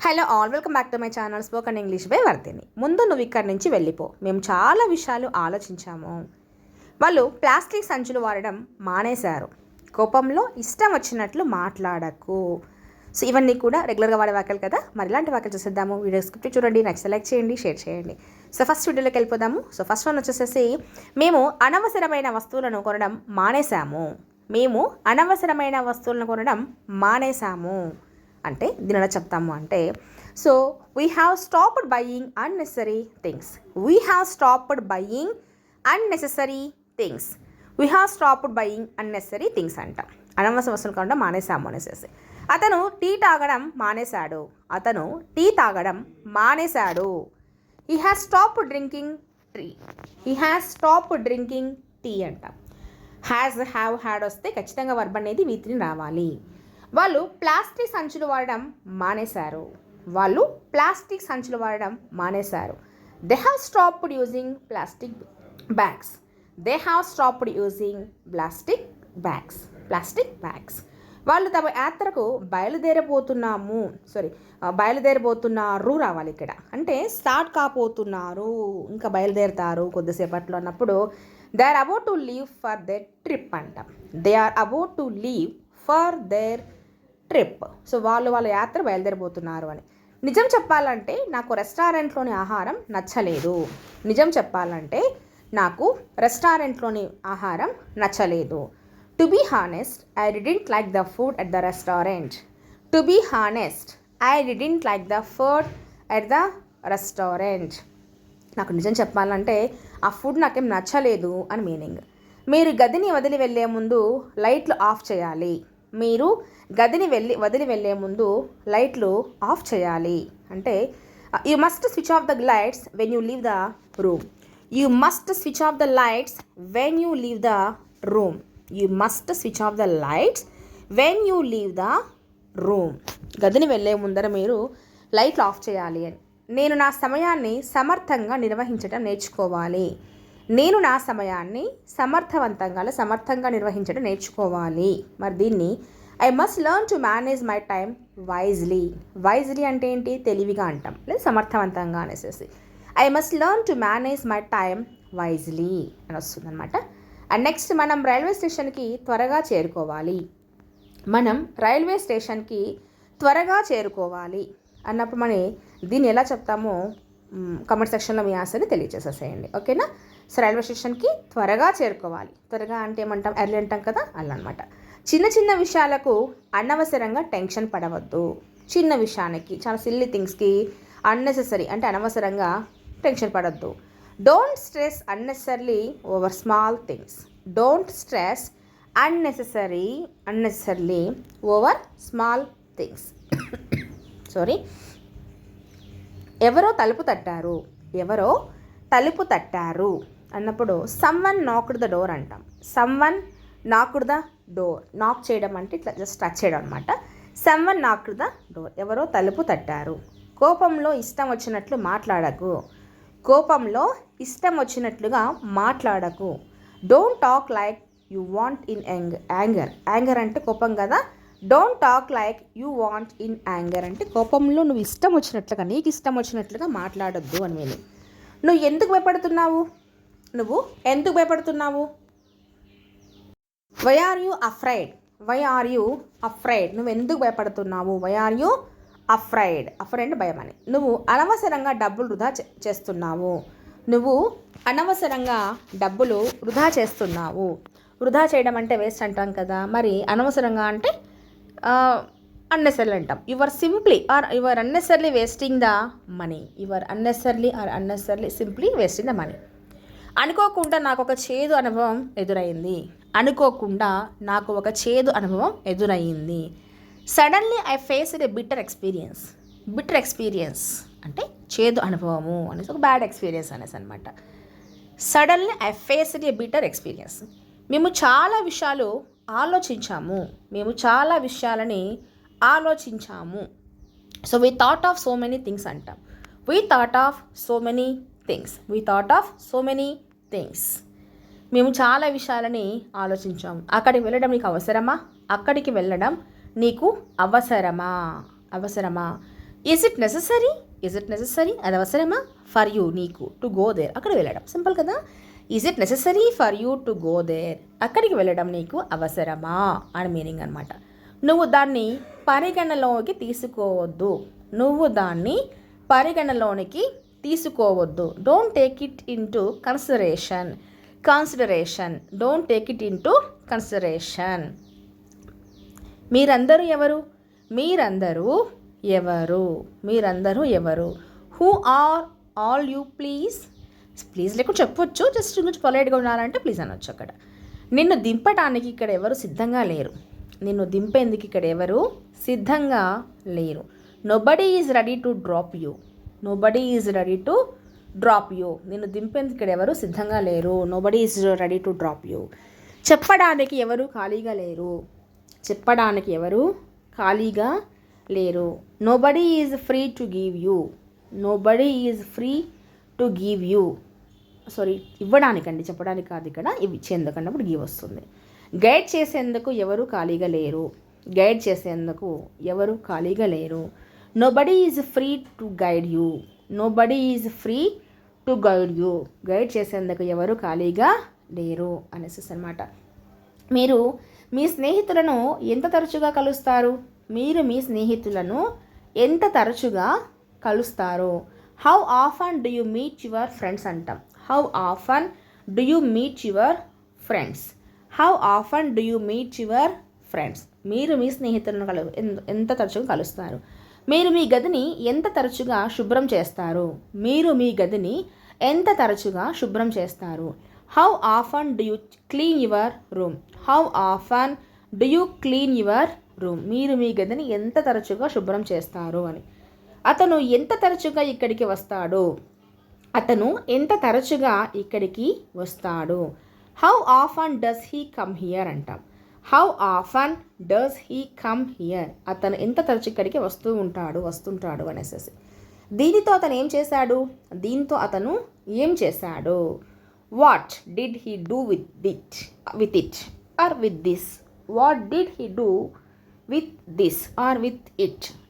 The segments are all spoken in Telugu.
Hello all, welcome back to my channel spoken English by Vardhini. ముందు నువ్వు ఇక్కడి నుంచి వెళ్ళిపో. మేము చాలా విషయాలు ఆలోచించాము. వాళ్ళు ప్లాస్టిక్ సంచులు వాడడం మానేశారు. కోపంలో ఇష్టం వచ్చినట్లు మాట్లాడకు. సో ఇవన్నీ కూడా రెగ్యులర్గా వాడే వాక్యాలు కదా. మరి ఇలాంటి వాక్యాలు చూసేద్దాము. వీడియో స్క్రిప్ట్ చూడండి, నెక్స్ట్ లైక్ చేయండి, షేర్ చేయండి. సో ఫస్ట్ వీడియోలోకి వెళ్ళిపోదాము. సో ఫస్ట్ వన్ వచ్చేసేసి, మేము అనవసరమైన వస్తువులను కొనడం మానేశాము. మేము అనవసరమైన వస్తువులను కొనడం మానేశాము అంటే దీని ఎలా చెప్తాము అంటే, so we have stopped buying unnecessary things. We have stopped buying unnecessary things. We have stopped buying unnecessary things అంట. అనవసర వస్తువులు కొనడం మానేశాము అనేసి. అతను టీ తాగడం మానేశాడు. అతను టీ తాగడం మానేశాడు. He has stopped drinking tea. He has stopped drinking tea అంట. హ్యాస్, హ్యావ్, హ్యాడ్ వస్తే ఖచ్చితంగా వర్బ్ అనేది వీటిని రావాలి. వాళ్ళు ప్లాస్టిక్ సంచులు వాడడం మానేశారు. వాళ్ళు ప్లాస్టిక్ సంచులు వాడడం మానేశారు. They have stopped using plastic bags. They have stopped using plastic bags. Plastic bags. వాళ్ళు తమ యాత్రకు బయలుదేరబోతున్నారు రావాలి ఇక్కడ. అంటే స్టార్ట్ కాబోతున్నారు, ఇంకా బయలుదేరుతారు కొద్దిసేపట్లో అన్నప్పుడు they are about to leave for their trip అంట. They are about to leave for their trip. So వాళ్ళ యాత్ర బయలుదేరబోతున్నారు అని. నిజం చెప్పాలంటే నాకు రెస్టారెంట్లోని ఆహారం నచ్చలేదు. నిజం చెప్పాలంటే నాకు రెస్టారెంట్లోని ఆహారం నచ్చలేదు. To be honest, I didn't like the food at the restaurant. To be honest, I didn't like the food at the restaurant. నాకు నిజం చెప్పాలంటే ఆ ఫుడ్ నాకేం నచ్చలేదు అని మీనింగ్. మీరు గదిని వదిలి వెళ్ళే ముందు లైట్లు ఆఫ్ చేయాలి. మీరు గదిని వదిలి వెళ్ళే ముందు లైట్లు ఆఫ్ చేయాలి అంటే, you must switch off the lights when you leave the room. You must switch off the lights when you leave the room. You must switch off the lights when you leave the room. గదిని వెళ్ళే ముందర మీరు లైట్లు ఆఫ్ చేయాలి అని. నేను నా సమయాన్ని సమర్థంగా నిర్వహించడం నేర్చుకోవాలి. నేను నా సమయాన్ని సమర్థంగా నిర్వహించడం నేర్చుకోవాలి. మరి దీన్ని I must learn to manage my time wisely. Wisely అంటే ఏంటి? తెలివిగా అంటాం, లేదా సమర్థవంతంగా అనేసి. I must learn to manage my time wisely అని వస్తుంది అనమాట. అండ్ నెక్స్ట్, మనం రైల్వే స్టేషన్కి త్వరగా చేరుకోవాలి. మనం రైల్వే స్టేషన్కి త్వరగా చేరుకోవాలి అన్నప్పుడు మనం దీన్ని ఎలా చెప్తామో కామెంట్ సెక్షన్లో మీ ఆన్సర్ని తెలియజేసేసేయండి, ఓకేనా. సో రైల్వే స్టేషన్కి త్వరగా చేరుకోవాలి. త్వరగా అంటే ఏమంటాం? ఎర్లీ అంటాం కదా, అలా అనమాట. చిన్న చిన్న విషయాలకు అనవసరంగా టెన్షన్ పడవద్దు. చిన్న విషయానికి, చాలా సిల్లీ థింగ్స్కి అన్నెసెసరీ అంటే అనవసరంగా టెన్షన్ పడవద్దు. Don't stress unnecessarily over small things. Don't stress unnecessarily over small things. Sorry. ఎవరో తలుపు తట్టారు అన్నప్పుడు సమ్వన్ నాక్డ్ ద డోర్ అంటాం. Someone knocked the door. Knock చేయడం అంటే ఇట్లా జస్ట్ టచ్ చేయడం అనమాట. Someone knocked the door. ఎవరో తలుపు తట్టారు. కోపంలో ఇష్టం వచ్చినట్లు మాట్లాడకు. కోపంలో ఇష్టం వచ్చినట్లుగా మాట్లాడకు. Don't talk like you want in anger. Anger అంటే కోపం కదా. Don't talk like you want in anger అంటే కోపంలో నీకు ఇష్టం వచ్చినట్లుగా మాట్లాడొద్దు అని మీనింగ్. నువ్వు ఎందుకు భయపడుతున్నావు? Why are you afraid. నువ్వు ఎందుకు భయపడుతున్నావు? Why are you afraid. Afraid అంటే భయం అని. నువ్వు అనవసరంగా డబ్బులు వృధా చేస్తున్నావు. వృధా చేయడం అంటే వేస్ట్ అంటాం కదా. మరి అనవసరంగా అంటే అన్నెసరీ అంటాం. You are unnecessarily wasting the money. Simply wasting the money. అనుకోకుండా నాకు ఒక చేదు అనుభవం ఎదురయ్యింది. Suddenly I faced a bitter experience అంటే చేదు అనుభవము అనేసి, ఒక బ్యాడ్ ఎక్స్పీరియన్స్ అనేసి అనమాట. Suddenly I faced a bitter experience. మేము చాలా విషయాలని ఆలోచించాము. So we thought of so many things అంటాం. We thought of so many things. మేము చాలా విషయాలని ఆలోచించాము. అక్కడికి వెళ్ళడం నీకు అవసరమా? ఈజ్ ఇట్ నెససరీ, అది అవసరమా? ఫర్ యూ, నీకు, టు గో దేర్, అక్కడ వెళ్ళడం. సింపుల్ కదా. Is it necessary for you to go there, అక్కడికి వెళ్ళడం నీకు అవసరమా అని మీనింగ్ అనమాట. నువ్వు దాన్ని పరిగణలోకి తీసుకోవద్దు, don't take it into consideration, don't take it into consideration. మీరందరూ ఎవరు? Who are all you? Please లేకుండా చెప్పొచ్చు, జస్ట్ కొంచెం పొలైట్గా ఉండాలంటే ప్లీజ్ అనొచ్చు అక్కడ. నిన్ను దింపటానికి ఇక్కడ ఎవరు సిద్ధంగా లేరు, నిన్ను దింపేందుకు ఇక్కడ ఎవరు సిద్ధంగా లేరు. Nobody is ready to drop you, నిన్ను దింపేందుకు ఇక్కడ ఎవరు సిద్ధంగా లేరు. Nobody is ready to drop you. చెప్పడానికి ఎవరు ఖాళీగా లేరు. Nobody is free to give you, ఇవ్వడానికండి, చెప్పడానికి కాదు ఇక్కడ, ఇవి ఇచ్చేందుకన్నప్పుడు గివ్ వస్తుంది. గైడ్ చేసేందుకు ఎవరు ఖాళీగా లేరు. Nobody is free to guide you, guide చేసేందుకు ఎవరు ఖాళీగా లేరు అనేసి అనమాట. మీరు మీ స్నేహితులను ఎంత తరచుగా కలుస్తారు? How often do you meet your friends అంటాం. How often do you meet your friends, మీరు మీ స్నేహితులను ఎంత తరచుగా కలుస్తారు? మీరు మీ గదిని ఎంత తరచుగా శుభ్రం చేస్తారు? How often do you clean your room, మీరు మీ గదిని ఎంత తరచుగా శుభ్రం చేస్తారు అని. అతను ఎంత తరచుగా ఇక్కడికి వస్తాడు? How often does he come here అంటాం. అతను ఎంత తరచు ఇక్కడికి వస్తుంటాడు అనేసి. దీంతో అతను ఏం చేశాడు? What did he do with it or with this?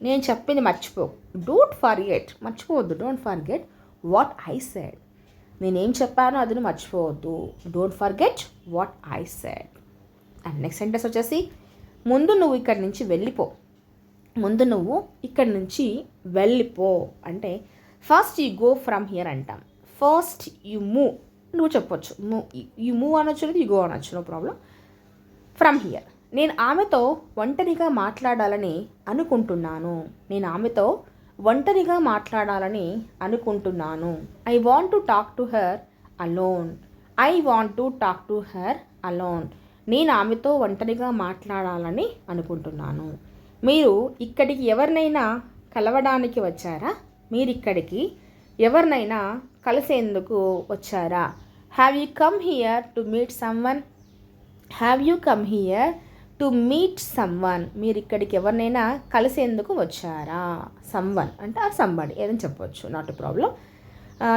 నేను చెప్పింది మర్చిపోవద్దు. Don't forget what I said. నేనేం చెప్పానో అది మర్చిపోవద్దు. Don't forget what I said. And next sentence వచ్చేసి, ముందు నువ్వు ఇక్కడి నుంచి వెళ్ళిపో అంటే first you go from here అంటాం. ఫస్ట్ యూ మూవ్, నువ్వు చెప్పొచ్చు, యూ మూవ్ అనొచ్చు, లేదు యూ గో అనొచ్చు, నో ప్రాబ్లం. ఫ్రమ్ హియర్, నేను ఆమెతో ఒంటరిగా మాట్లాడాలని అనుకుంటున్నాను. I want to talk to her alone. నేను ఆమెతో ఒంటరిగా మాట్లాడాలని అనుకుంటున్నాను. మీరు ఇక్కడికి ఎవరినైనా కలవడానికి వచ్చారా? మీరు ఇక్కడికి ఎవరినైనా కలిసేందుకు వచ్చారా? Have you come here to meet someone. మీరు ఇక్కడికి ఎవరినైనా కలిసేందుకు వచ్చారా? సమ్వన్ అంటే ఆ సంబడి ఏదని చెప్పవచ్చు, not a problem.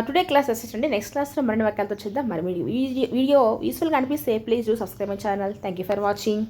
Today class assistant. Next క్లాస్లో మరిన్ని వాక్యాలతో చూద్దాం. మరి వీడియో యూస్ఫుల్గా అనిపిస్తే please do subscribe my channel. Thank you for watching.